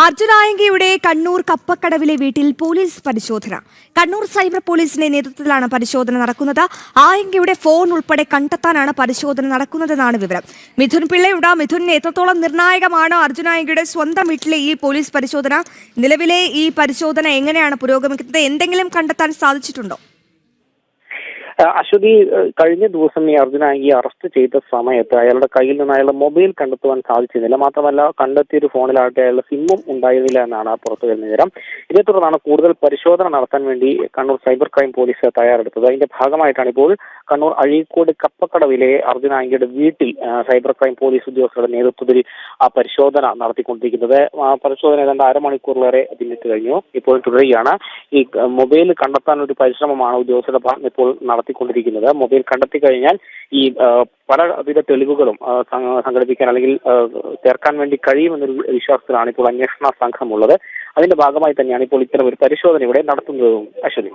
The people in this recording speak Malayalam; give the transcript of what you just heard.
അർജുൻ ആയങ്കിയുടെ കണ്ണൂർ കപ്പക്കടവിലെ വീട്ടിൽ പോലീസ് പരിശോധന. കണ്ണൂർ സൈബർ പോലീസിന്റെ നേതൃത്വത്തിലാണ് പരിശോധന നടക്കുന്നത്. ആയങ്കിയുടെ ഫോൺ ഉൾപ്പെടെ കണ്ടെത്താനാണ് പരിശോധന നടക്കുന്നതെന്നാണ് വിവരം. മിഥുൻ പിള്ളയുണ്ട്. മിഥുൻ, എത്രത്തോളം നിർണായകമാണ് അർജുൻ ആയങ്കിയുടെ സ്വന്തം വീട്ടിലെ ഈ പോലീസ് പരിശോധന? നിലവിലെ ഈ പരിശോധന എങ്ങനെയാണ് പുരോഗമിക്കുന്നത്? എന്തെങ്കിലും കണ്ടെത്താൻ സാധിച്ചിട്ടുണ്ടോ? അശ്വതി, കഴിഞ്ഞ ദിവസം ഈ അർജുൻ ആയങ്കിയെ അറസ്റ്റ് ചെയ്ത സമയത്ത് അയാളുടെ കയ്യിൽ നിന്ന് അയാളുടെ മൊബൈൽ കണ്ടെത്തുവാൻ സാധിച്ചിരുന്നില്ല. മാത്രമല്ല, കണ്ടെത്തിയൊരു ഫോണിലാകട്ടെ അയാളുടെ സിമ്മും ഉണ്ടായിരുന്നില്ല എന്നാണ് പുറത്തു വരുന്ന വിവരം. ഇതേ തുടർന്നാണ് കൂടുതൽ പരിശോധന നടത്താൻ വേണ്ടി കണ്ണൂർ സൈബർ ക്രൈം പോലീസ് തയ്യാറെടുത്തത്. അതിന്റെ ഭാഗമായിട്ടാണ് ഇപ്പോൾ കണ്ണൂർ അഴീക്കോട് കപ്പക്കടവിലെ അർജുൻ ആയങ്കിയുടെ വീട്ടിൽ സൈബർ ക്രൈം പോലീസ് ഉദ്യോഗസ്ഥരുടെ നേതൃത്വത്തിൽ ആ പരിശോധന നടത്തിക്കൊണ്ടിരിക്കുന്നത്. പരിശോധന ഏതാണ്ട് അരമണിക്കൂറിലേറെ പിന്നിട്ട് കഴിഞ്ഞു. ഇപ്പോൾ തുടരുകയാണ്. ഈ മൊബൈൽ കണ്ടെത്താൻ ഒരു പരിശ്രമമാണ് ഉദ്യോഗസ്ഥരുടെ ഭാഗം ഇപ്പോൾ നടത്തിക്കൊണ്ടിരിക്കുന്നത്. മൊബൈൽ കണ്ടെത്തി കഴിഞ്ഞാൽ ഈ പലവിധ തെളിവുകളും സംഘടിപ്പിക്കാൻ അല്ലെങ്കിൽ ചേർക്കാൻ വേണ്ടി കഴിയുമെന്നൊരു വിശ്വാസത്തിലാണ് ഇപ്പോൾ അന്വേഷണ സംഘമുള്ളത്. അതിന്റെ ഭാഗമായി തന്നെയാണ് ഇപ്പോൾ ഇത്തരം ഒരു പരിശോധന ഇവിടെ നടത്തുന്നതും. അശ്വതി.